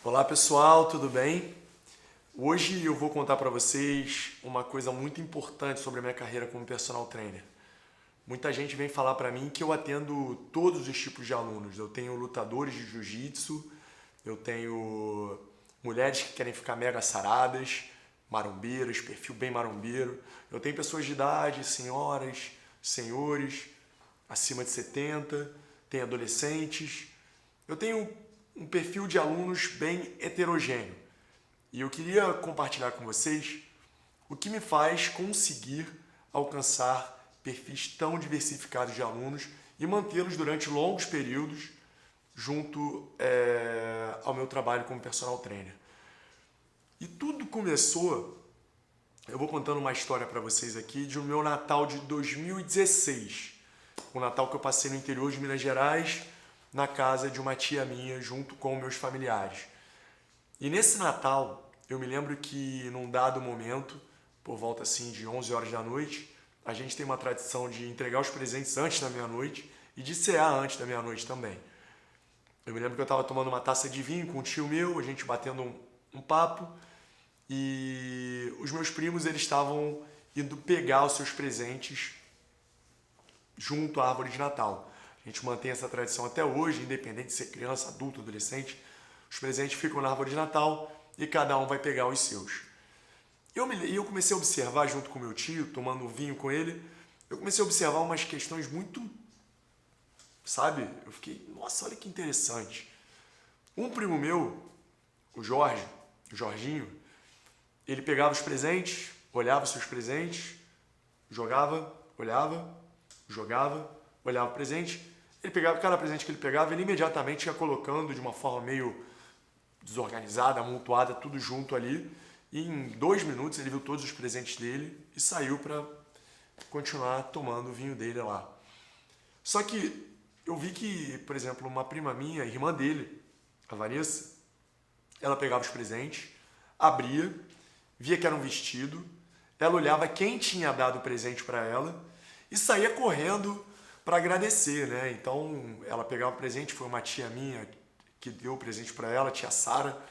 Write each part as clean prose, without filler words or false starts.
Olá pessoal, tudo bem? Hoje eu vou contar para vocês uma coisa muito importante sobre a minha carreira como personal trainer. Muita gente vem falar para mim que eu atendo todos os tipos de alunos. Eu tenho lutadores de jiu-jitsu, eu tenho mulheres que querem ficar mega saradas, marombeiras, perfil bem marombeiro. Eu tenho pessoas de idade, senhoras, senhores, acima de 70, tenho adolescentes. Eu tenho um perfil de alunos bem heterogêneo. E eu queria compartilhar com vocês o que me faz conseguir alcançar perfis tão diversificados de alunos e mantê-los durante longos períodos junto ao meu trabalho como personal trainer. E tudo começou, eu vou contando uma história para vocês aqui de o meu Natal de 2016. O Natal que eu passei no interior de Minas Gerais, na casa de uma tia minha, junto com meus familiares. E nesse Natal, eu me lembro que num dado momento, por volta assim de 11 horas da noite, a gente tem uma tradição de entregar os presentes antes da meia-noite e de cear antes da meia-noite também. Eu me lembro que eu estava tomando uma taça de vinho com um tio meu, a gente batendo um papo, e os meus primos eles estavam indo pegar os seus presentes junto à árvore de Natal. A gente mantém essa tradição até hoje, independente de ser criança, adulto, adolescente. Os presentes ficam na árvore de Natal e cada um vai pegar os seus. Eu comecei a observar junto com meu tio, tomando um vinho com ele, eu comecei a observar umas questões muito, sabe? Eu fiquei, nossa, olha que interessante. Um primo meu, o Jorginho, ele pegava os presentes, olhava os seus presentes, jogava, olhava, jogava, olhava o presente. Ele pegava cada presente que ele pegava, ele imediatamente ia colocando de uma forma meio desorganizada, amontoada, tudo junto ali. E em 2 minutos ele viu todos os presentes dele e saiu para continuar tomando o vinho dele lá. Só que eu vi que, por exemplo, uma prima minha, irmã dele, a Vanessa, ela pegava os presentes, abria, via que era um vestido, ela olhava quem tinha dado o presente para ela e saía correndo para agradecer, né? Então, ela pegava o presente, foi uma tia minha que deu o presente para ela, a tia Sara,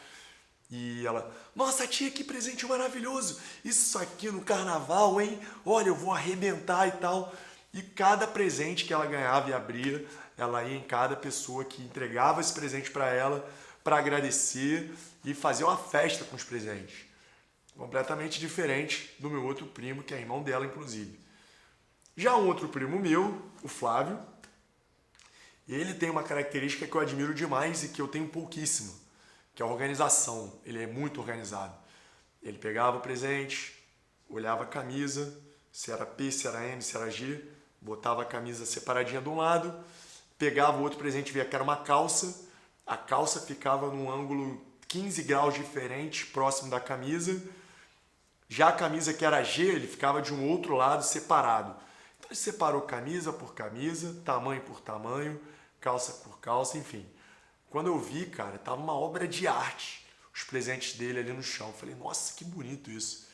e ela, nossa tia, que presente maravilhoso, isso aqui no carnaval, hein? Olha, eu vou arrebentar e tal. E cada presente que ela ganhava e abria, ela ia em cada pessoa que entregava esse presente para ela, para agradecer e fazer uma festa com os presentes. Completamente diferente do meu outro primo, que é irmão dela, inclusive. Já um outro primo meu, o Flávio, ele tem uma característica que eu admiro demais e que eu tenho pouquíssimo, que é a organização. Ele é muito organizado. Ele pegava o presente, olhava a camisa, se era P, se era M, se era G, botava a camisa separadinha de um lado, pegava o outro presente, via que era uma calça, a calça ficava num ângulo 15 graus diferente, próximo da camisa. Já a camisa que era G, ele ficava de um outro lado, separado. Então ele separou camisa por camisa, tamanho por tamanho, calça por calça, enfim. Quando eu vi, cara, tava uma obra de arte, os presentes dele ali no chão. Eu falei, nossa, que bonito isso.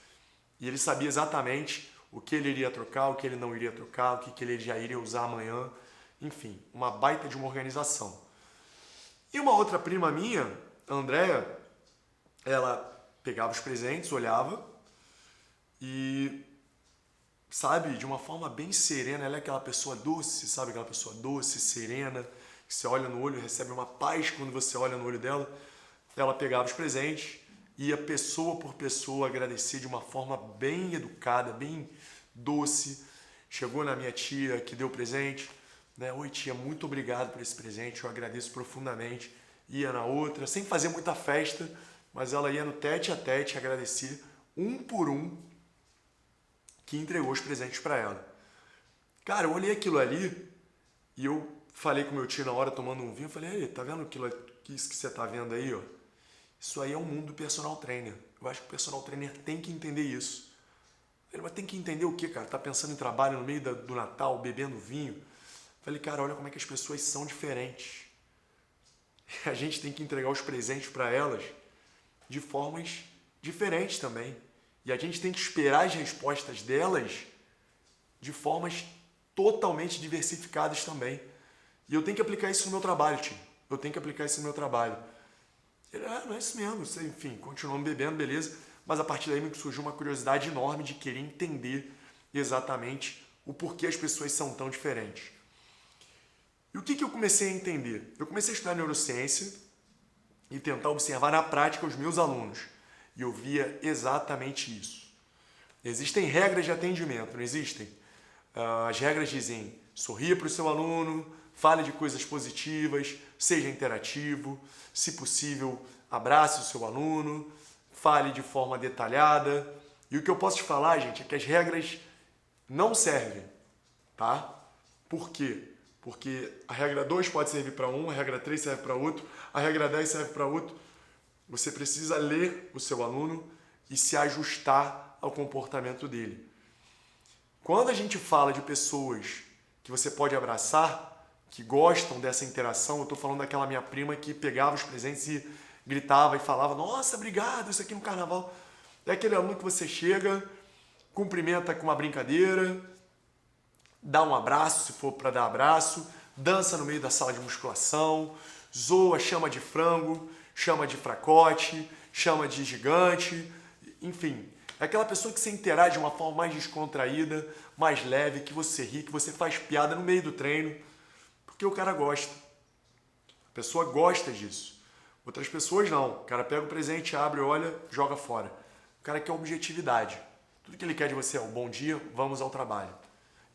E ele sabia exatamente o que ele iria trocar, o que ele não iria trocar, o que ele já iria usar amanhã. Enfim, uma baita de uma organização. E uma outra prima minha, a Andréia, ela pegava os presentes, olhava e, sabe, de uma forma bem serena, ela é aquela pessoa doce, sabe, aquela pessoa doce, serena, que você olha no olho e recebe uma paz quando você olha no olho dela. Ela pegava os presentes, ia pessoa por pessoa agradecer de uma forma bem educada, bem doce. Chegou na minha tia que deu o presente, né? Oi tia, muito obrigado por esse presente, eu agradeço profundamente. Ia na outra, sem fazer muita festa, mas ela ia no tete a tete agradecer um por um que entregou os presentes para ela. Cara, eu olhei aquilo ali e eu falei com meu tio na hora, tomando um vinho, eu falei, aí, tá vendo isso que você tá vendo aí, ó? Isso aí é o mundo do personal trainer. Eu acho que o personal trainer tem que entender isso. Ele vai ter que entender o quê, cara? Tá pensando em trabalho no meio do Natal, bebendo vinho? Eu falei, cara, olha como é que as pessoas são diferentes. A gente tem que entregar os presentes para elas de formas diferentes também. E a gente tem que esperar as respostas delas de formas totalmente diversificadas também. E eu tenho que aplicar isso no meu trabalho, tio. Eu tenho que aplicar isso no meu trabalho. Ele, não é isso mesmo. Você, enfim, continuamos bebendo, beleza. Mas a partir daí me surgiu uma curiosidade enorme de querer entender exatamente o porquê as pessoas são tão diferentes. E o que eu comecei a entender? Eu comecei a estudar neurociência e tentar observar na prática os meus alunos. E eu via exatamente isso. Existem regras de atendimento, não existem? As regras dizem: sorria para o seu aluno, fale de coisas positivas, seja interativo, se possível, abrace o seu aluno, fale de forma detalhada. E o que eu posso te falar, gente, é que as regras não servem, tá? Por quê? Porque a regra 2 pode servir para um, a regra 3 serve para outro, a regra 10 serve para outro. Você precisa ler o seu aluno e se ajustar ao comportamento dele. Quando a gente fala de pessoas que você pode abraçar, que gostam dessa interação, eu estou falando daquela minha prima que pegava os presentes e gritava e falava: nossa, obrigado, isso aqui no carnaval. É aquele aluno que você chega, cumprimenta com uma brincadeira, dá um abraço, se for para dar abraço, dança no meio da sala de musculação, zoa, chama de frango, chama de fracote, chama de gigante, enfim. É aquela pessoa que você interage de uma forma mais descontraída, mais leve, que você ri, que você faz piada no meio do treino, porque o cara gosta. A pessoa gosta disso. Outras pessoas não. O cara pega o presente, abre, olha, joga fora. O cara quer objetividade. Tudo que ele quer de você é um bom dia, vamos ao trabalho.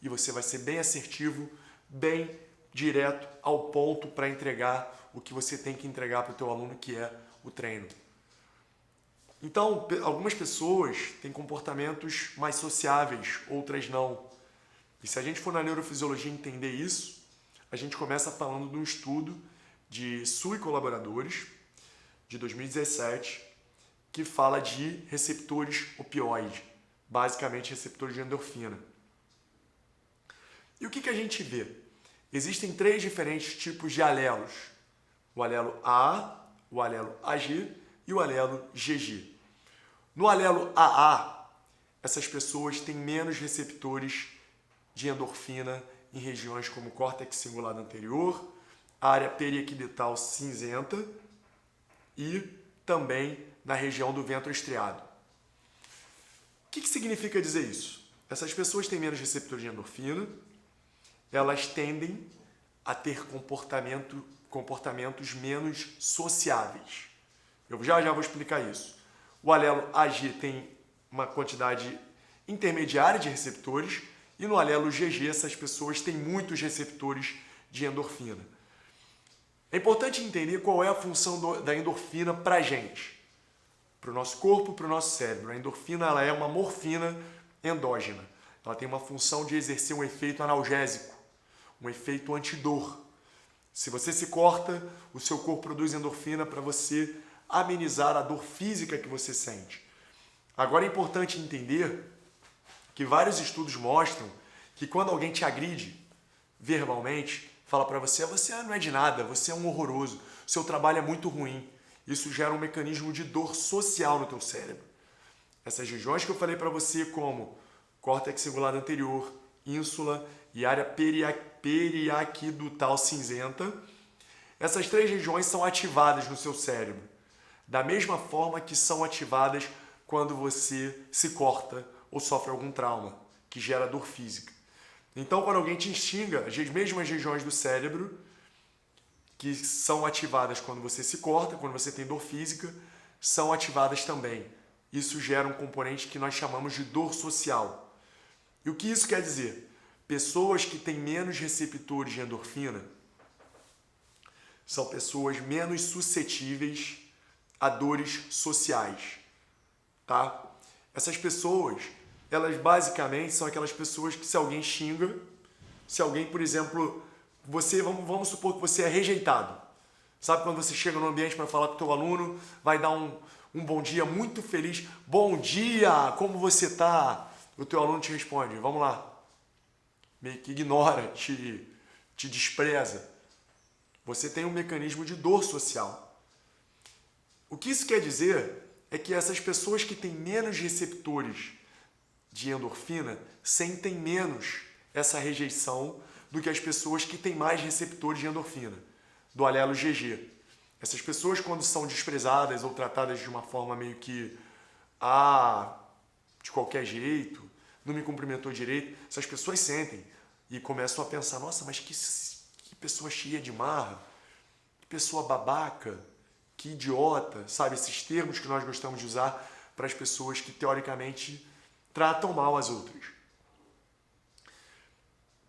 E você vai ser bem assertivo, bem direto ao ponto para entregar o que você tem que entregar para o teu aluno, que é o treino. Então, algumas pessoas têm comportamentos mais sociáveis, outras não. E se a gente for na neurofisiologia entender isso, a gente começa falando de um estudo de Su e colaboradores, de 2017, que fala de receptores opioide, basicamente receptores de endorfina. E o que a gente vê? Existem 3 diferentes tipos de alelos. O alelo AA, o alelo AG e o alelo GG. No alelo AA, essas pessoas têm menos receptores de endorfina em regiões como o córtex cingulado anterior, a área periaquidital cinzenta e também na região do ventro estriado. O que significa dizer isso? Essas pessoas têm menos receptores de endorfina, elas tendem a ter comportamentos menos sociáveis. Eu já vou explicar isso. O alelo AG tem uma quantidade intermediária de receptores e no alelo GG essas pessoas têm muitos receptores de endorfina. É importante entender qual é a função da endorfina para a gente, para o nosso corpo, para o nosso cérebro. A endorfina ela é uma morfina endógena. Ela tem uma função de exercer um efeito analgésico, um efeito antidor. Se você se corta, o seu corpo produz endorfina para você amenizar a dor física que você sente. Agora é importante entender que vários estudos mostram que quando alguém te agride verbalmente, fala para você: você não é de nada, você é um horroroso, seu trabalho é muito ruim. Isso gera um mecanismo de dor social no teu cérebro. Essas regiões que eu falei para você, como córtex cingulado anterior, ínsula e área periaquidutal cinzenta, essas 3 regiões são ativadas no seu cérebro, da mesma forma que são ativadas quando você se corta ou sofre algum trauma, que gera dor física. Então, quando alguém te xinga, as mesmas regiões do cérebro que são ativadas quando você se corta, quando você tem dor física, são ativadas também. Isso gera um componente que nós chamamos de dor social. E o que isso quer dizer? Pessoas que têm menos receptores de endorfina são pessoas menos suscetíveis a dores sociais, tá? Essas pessoas, elas basicamente são aquelas pessoas que se alguém xinga, se alguém, por exemplo, vamos supor que você é rejeitado. Sabe quando você chega no ambiente para falar com o teu aluno, vai dar um bom dia muito feliz. Bom dia, como você tá? O teu aluno te responde, vamos lá. Meio que ignora, te despreza. Você tem um mecanismo de dor social. O que isso quer dizer é que essas pessoas que têm menos receptores de endorfina sentem menos essa rejeição do que as pessoas que têm mais receptores de endorfina, do alelo GG. Essas pessoas, quando são desprezadas ou tratadas de uma forma meio que de qualquer jeito, não me cumprimentou direito, essas pessoas sentem e começam a pensar, nossa, mas que pessoa cheia de marra, que pessoa babaca, que idiota, sabe? Esses termos que nós gostamos de usar para as pessoas que teoricamente tratam mal as outras.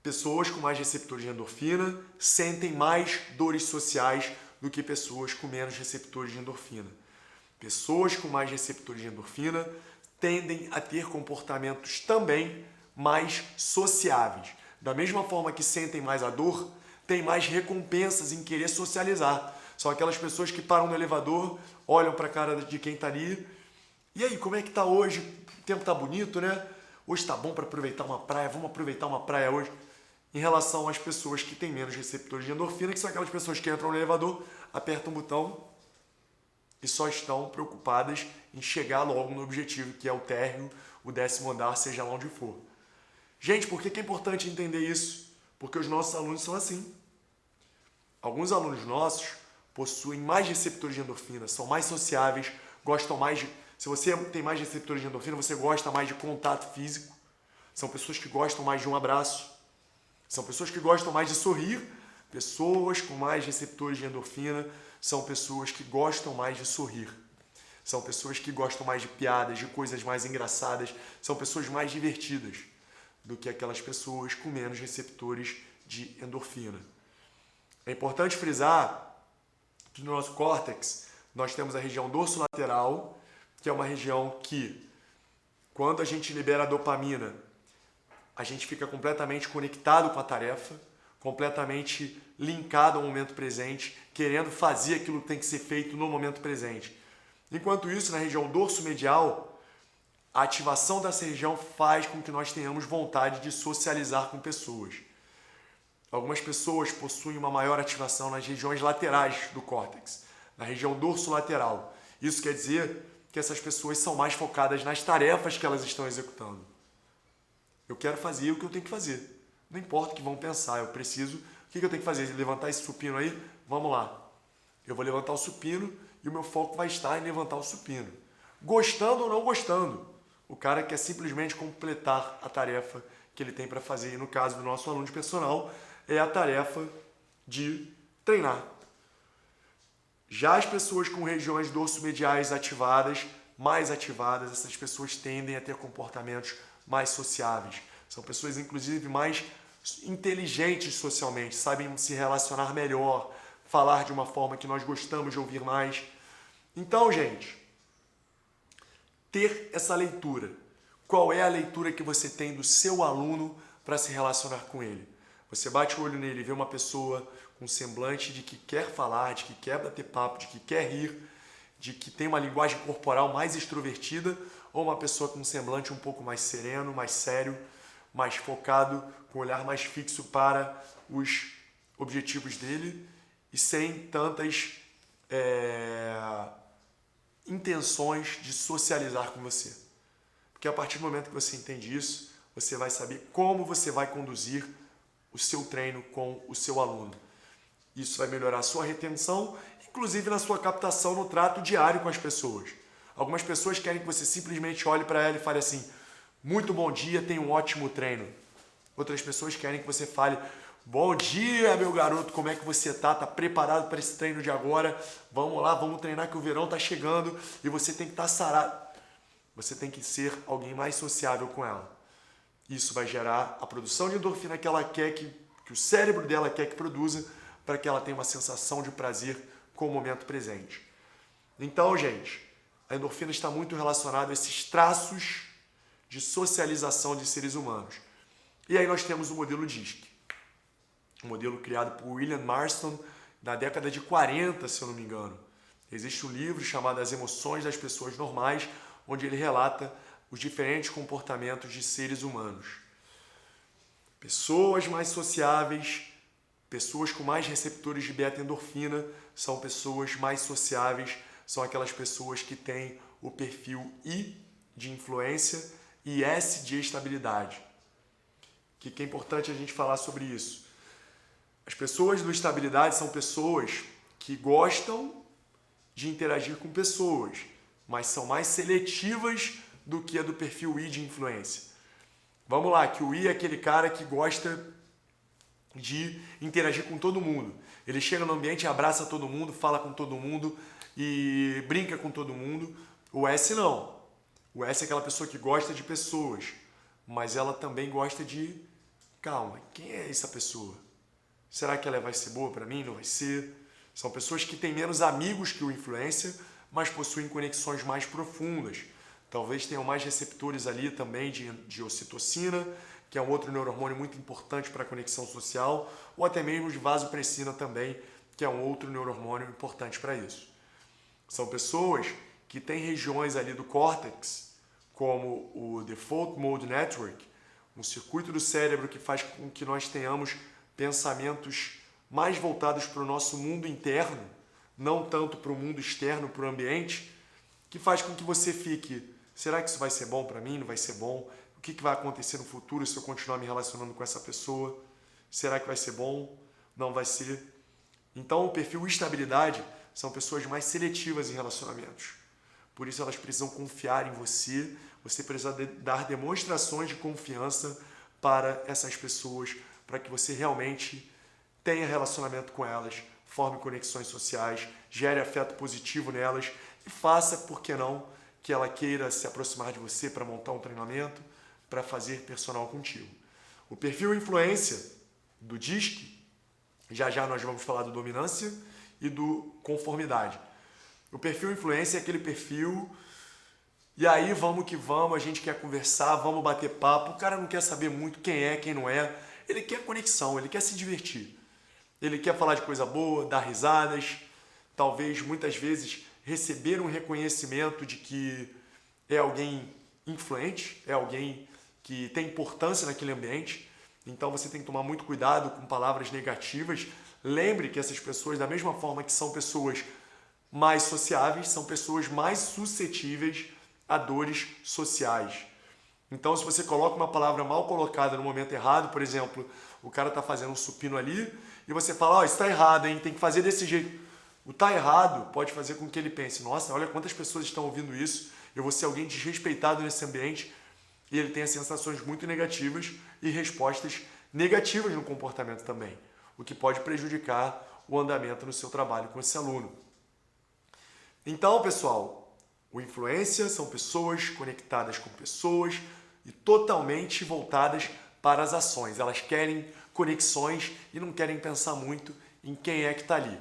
Pessoas com mais receptores de endorfina sentem mais dores sociais do que pessoas com menos receptores de endorfina. Pessoas com mais receptores de endorfina tendem a ter comportamentos também mais sociáveis. Da mesma forma que sentem mais a dor, têm mais recompensas em querer socializar. São aquelas pessoas que param no elevador, olham para a cara de quem está ali. E aí, como é que está hoje? O tempo está bonito, né? Hoje está bom para aproveitar uma praia, vamos aproveitar uma praia hoje. Em relação às pessoas que têm menos receptores de endorfina, que são aquelas pessoas que entram no elevador, apertam um botão e só estão preocupadas em chegar logo no objetivo, que é o térreo, o 10º andar, seja lá onde for. Gente, por que é importante entender isso? Porque os nossos alunos são assim. Alguns alunos nossos possuem mais receptores de endorfina, são mais sociáveis, gostam mais de... Se você tem mais receptores de endorfina, você gosta mais de contato físico. São pessoas que gostam mais de um abraço. São pessoas que gostam mais de sorrir. Pessoas com mais receptores de endorfina são pessoas que gostam mais de sorrir. São pessoas que gostam mais de piadas, de coisas mais engraçadas. São pessoas mais divertidas do que aquelas pessoas com menos receptores de endorfina. É importante frisar que no nosso córtex nós temos a região dorsolateral, que é uma região que, quando a gente libera a dopamina, a gente fica completamente conectado com a tarefa, completamente linkado ao momento presente, querendo fazer aquilo que tem que ser feito no momento presente. Enquanto isso, na região dorsomedial, a ativação dessa região faz com que nós tenhamos vontade de socializar com pessoas. Algumas pessoas possuem uma maior ativação nas regiões laterais do córtex, na região dorsolateral. Isso quer dizer que essas pessoas são mais focadas nas tarefas que elas estão executando. Eu quero fazer o que eu tenho que fazer. Não importa o que vão pensar, eu preciso... O que eu tenho que fazer? Levantar esse supino aí? Vamos lá. Eu vou levantar o supino e o meu foco vai estar em levantar o supino. Gostando ou não gostando. O cara quer simplesmente completar a tarefa que ele tem para fazer. E no caso do nosso aluno de personal, é a tarefa de treinar. Já as pessoas com regiões dorsomediais ativadas, mais ativadas, essas pessoas tendem a ter comportamentos mais sociáveis. São pessoas, inclusive, mais inteligentes socialmente, sabem se relacionar melhor, falar de uma forma que nós gostamos de ouvir mais. Então, gente, ter essa leitura. Qual é a leitura que você tem do seu aluno para se relacionar com ele? Você bate o olho nele e vê uma pessoa com semblante de que quer falar, de que quer bater papo, de que quer rir, de que tem uma linguagem corporal mais extrovertida, ou uma pessoa com um semblante um pouco mais sereno, mais sério, mais focado, com um olhar mais fixo para os objetivos dele e sem tantas intenções de socializar com você. Porque a partir do momento que você entende isso, você vai saber como você vai conduzir o seu treino com o seu aluno. Isso vai melhorar a sua retenção, inclusive na sua captação no trato diário com as pessoas. Algumas pessoas querem que você simplesmente olhe para ela e fale assim: muito bom dia, tenha um ótimo treino. Outras pessoas querem que você fale: bom dia, meu garoto, como é que você tá? Tá preparado para esse treino de agora? Vamos lá, vamos treinar que o verão tá chegando e você tem que estar sarado. Você tem que ser alguém mais sociável com ela. Isso vai gerar a produção de endorfina que ela quer que o cérebro dela quer que produza, para que ela tenha uma sensação de prazer com o momento presente. Então, gente, a endorfina está muito relacionada a esses traços de socialização de seres humanos. E aí nós temos o modelo DISC, um modelo criado por William Marston na década de 40, se eu não me engano. Existe um livro chamado As Emoções das Pessoas Normais, onde ele relata os diferentes comportamentos de seres humanos. Pessoas mais sociáveis, pessoas com mais receptores de beta-endorfina são pessoas mais sociáveis, são aquelas pessoas que têm o perfil I de influência e S de estabilidade. O que é importante a gente falar sobre isso? As pessoas do estabilidade são pessoas que gostam de interagir com pessoas, mas são mais seletivas do que a do perfil I de influência. Vamos lá, que o I é aquele cara que gosta de interagir com todo mundo. Ele chega no ambiente, abraça todo mundo, fala com todo mundo e brinca com todo mundo. O S não. O S é aquela pessoa que gosta de pessoas, mas ela também gosta de... Calma, quem é essa pessoa? Será que ela vai ser boa para mim? Não vai ser? São pessoas que têm menos amigos que o influencer, mas possuem conexões mais profundas. Talvez tenham mais receptores ali também de ocitocina, que é um outro neurohormônio muito importante para a conexão social, ou até mesmo de vasopressina também, que é um outro neurohormônio importante para isso. São pessoas que têm regiões ali do córtex, como o Default Mode Network, um circuito do cérebro que faz com que nós tenhamos pensamentos mais voltados para o nosso mundo interno, não tanto para o mundo externo, para o ambiente, que faz com que você fique, será que isso vai ser bom para mim? Não vai ser bom? O que vai acontecer no futuro se eu continuar me relacionando com essa pessoa? Será que vai ser bom? Não vai ser? Então, o perfil estabilidade são pessoas mais seletivas em relacionamentos. Por isso, elas precisam confiar em você. Você precisa dar demonstrações de confiança para essas pessoas, para que você realmente tenha relacionamento com elas, forme conexões sociais, gere afeto positivo nelas e faça, por que não, que ela queira se aproximar de você para montar um treinamento, para fazer personal contigo. O perfil influência do DISC, já nós vamos falar do dominância e do conformidade. O perfil influência é aquele perfil, e aí vamos que vamos, a gente quer conversar, vamos bater papo, o cara não quer saber muito quem é, quem não é, ele quer conexão, ele quer se divertir. Ele quer falar de coisa boa, dar risadas, talvez muitas vezes receber um reconhecimento de que é alguém influente, é alguém que tem importância naquele ambiente. Então você tem que tomar muito cuidado com palavras negativas. Lembre que essas pessoas, da mesma forma que são pessoas mais sociáveis, são pessoas mais suscetíveis a dores sociais. Então, se você coloca uma palavra mal colocada no momento errado, por exemplo, o cara está fazendo um supino ali e você fala, isso está errado, hein? Tem que fazer desse jeito. O tá errado pode fazer com que ele pense, nossa, olha quantas pessoas estão ouvindo isso, eu vou ser alguém desrespeitado nesse ambiente, e ele tenha sensações muito negativas e respostas negativas no comportamento também, o que pode prejudicar o andamento no seu trabalho com esse aluno. Então, pessoal, o influência são pessoas conectadas com pessoas e totalmente voltadas para as ações. Elas querem conexões e não querem pensar muito em quem é que está ali.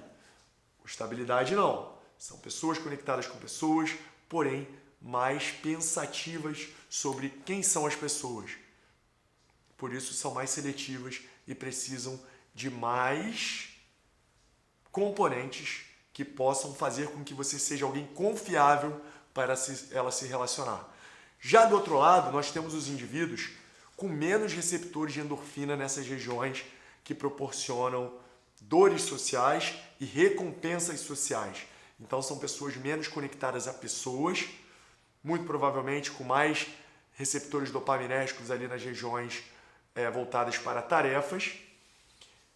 Estabilidade não. São pessoas conectadas com pessoas, porém mais pensativas sobre quem são as pessoas. Por isso são mais seletivas e precisam de mais componentes que possam fazer com que você seja alguém confiável para ela se relacionar. Já do outro lado, nós temos os indivíduos com menos receptores de endorfina nessas regiões que proporcionam dores sociais e recompensas sociais. Então são pessoas menos conectadas a pessoas, muito provavelmente com mais receptores dopaminérgicos ali nas regiões voltadas para tarefas.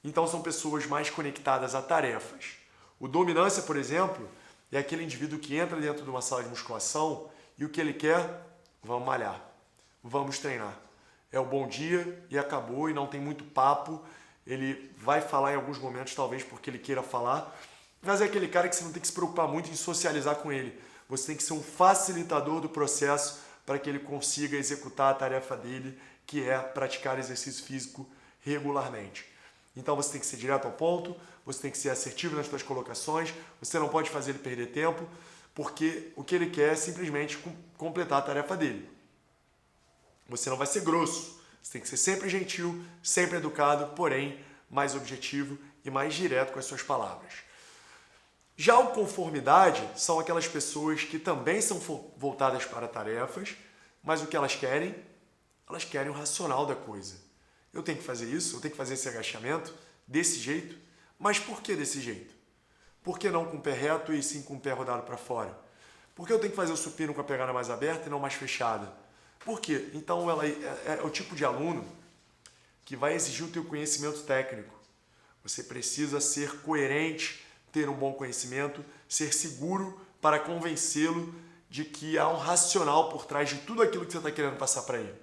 Então são pessoas mais conectadas a tarefas. O dominância, por exemplo, é aquele indivíduo que entra dentro de uma sala de musculação e o que ele quer? Vamos malhar, vamos treinar. É o bom dia e acabou e não tem muito papo. Ele vai falar em alguns momentos, talvez porque ele queira falar, mas é aquele cara que você não tem que se preocupar muito em socializar com ele. Você tem que ser um facilitador do processo para que ele consiga executar a tarefa dele, que é praticar exercício físico regularmente. Então você tem que ser direto ao ponto, você tem que ser assertivo nas suas colocações, você não pode fazer ele perder tempo, porque o que ele quer é simplesmente completar a tarefa dele. Você não vai ser grosso, você tem que ser sempre gentil, sempre educado, porém mais objetivo e mais direto com as suas palavras. Já o conformidade são aquelas pessoas que também são voltadas para tarefas, mas o que elas querem? Elas querem o racional da coisa. Eu tenho que fazer isso, eu tenho que fazer esse agachamento desse jeito, mas por que desse jeito? Por que não com o pé reto e sim com o pé rodado para fora? Por que eu tenho que fazer o supino com a pegada mais aberta e não mais fechada? Por quê? Então ela é o tipo de aluno que vai exigir o teu conhecimento técnico. Você precisa ser coerente ter um bom conhecimento, ser seguro para convencê-lo de que há um racional por trás de tudo aquilo que você está querendo passar para ele.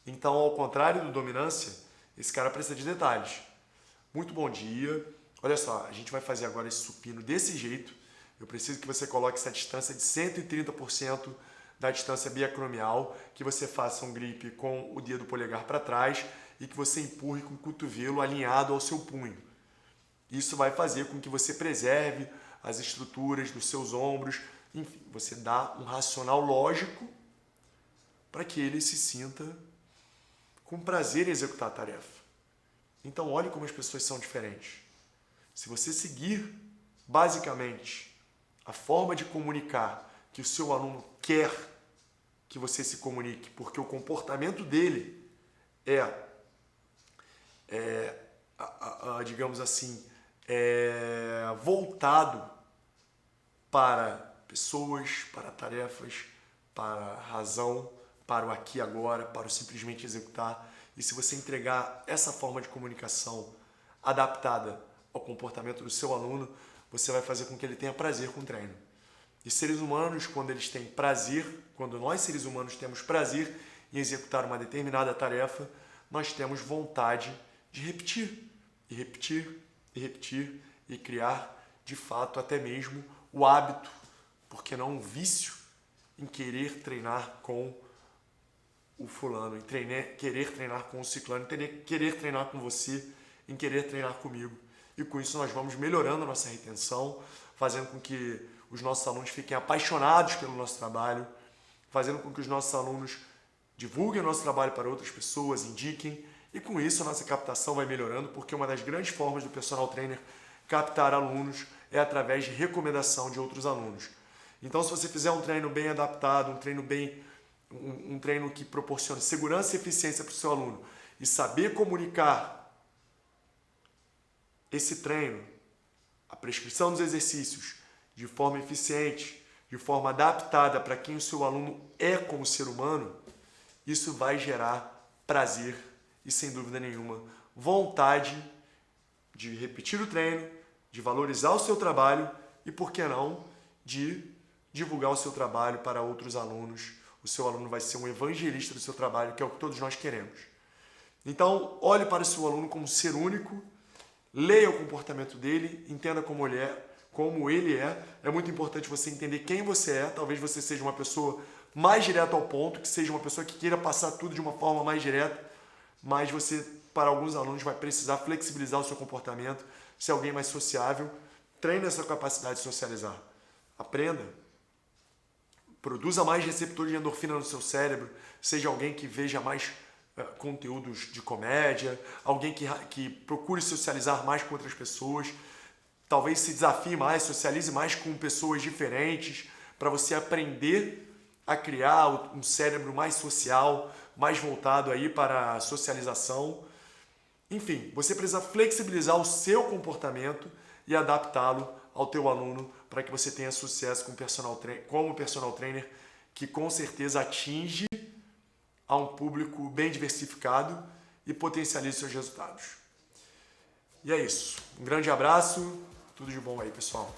Então, ao contrário do dominância, esse cara precisa de detalhes. Muito bom dia. Olha só, a gente vai fazer agora esse supino desse jeito. Eu preciso que você coloque essa distância de 130% da distância biacromial, que você faça um grip com o dedo polegar para trás e que você empurre com o cotovelo alinhado ao seu punho. Isso vai fazer com que você preserve as estruturas dos seus ombros. Enfim, você dá um racional lógico para que ele se sinta com prazer em executar a tarefa. Então, olhe como as pessoas são diferentes. Se você seguir, basicamente, a forma de comunicar que o seu aluno quer que você se comunique, porque o comportamento dele digamos assim, voltado para pessoas, para tarefas, para a razão, para o aqui e agora, para o simplesmente executar. E se você entregar essa forma de comunicação adaptada ao comportamento do seu aluno, você vai fazer com que ele tenha prazer com o treino. E seres humanos, quando eles têm prazer, quando nós seres humanos temos prazer em executar uma determinada tarefa, nós temos vontade de repetir, e repetir, e repetir, e criar, de fato, até mesmo o hábito, porque não um vício, em querer treinar com o fulano, em querer treinar com o ciclano, em querer treinar com você, em querer treinar comigo. E com isso nós vamos melhorando a nossa retenção, fazendo com que os nossos alunos fiquem apaixonados pelo nosso trabalho, fazendo com que os nossos alunos divulguem o nosso trabalho para outras pessoas, indiquem, e com isso a nossa captação vai melhorando, porque uma das grandes formas do personal trainer captar alunos é através de recomendação de outros alunos. Então, se você fizer um treino bem adaptado, um treino que proporcione segurança e eficiência para o seu aluno e saber comunicar esse treino, a prescrição dos exercícios, de forma eficiente, de forma adaptada para quem o seu aluno é como ser humano, isso vai gerar prazer e, sem dúvida nenhuma, vontade de repetir o treino, de valorizar o seu trabalho e, por que não, de divulgar o seu trabalho para outros alunos. O seu aluno vai ser um evangelista do seu trabalho, que é o que todos nós queremos. Então, olhe para o seu aluno como ser único, leia o comportamento dele, entenda como ele é. É muito importante você entender quem você é. Talvez você seja uma pessoa mais direta ao ponto, que seja uma pessoa que queira passar tudo de uma forma mais direta, mas você, para alguns alunos, vai precisar flexibilizar o seu comportamento, ser alguém mais sociável. Treine a sua capacidade de socializar. Aprenda. Produza mais receptores de endorfina no seu cérebro. Seja alguém que veja mais conteúdos de comédia, alguém que procure socializar mais com outras pessoas, talvez se desafie mais, socialize mais com pessoas diferentes, para você aprender a criar um cérebro mais social, mais voltado aí para a socialização. Enfim, você precisa flexibilizar o seu comportamento e adaptá-lo ao teu aluno para que você tenha sucesso como personal trainer, que com certeza atinge a um público bem diversificado e potencialize seus resultados. E é isso. Um grande abraço. Tudo de bom aí, pessoal.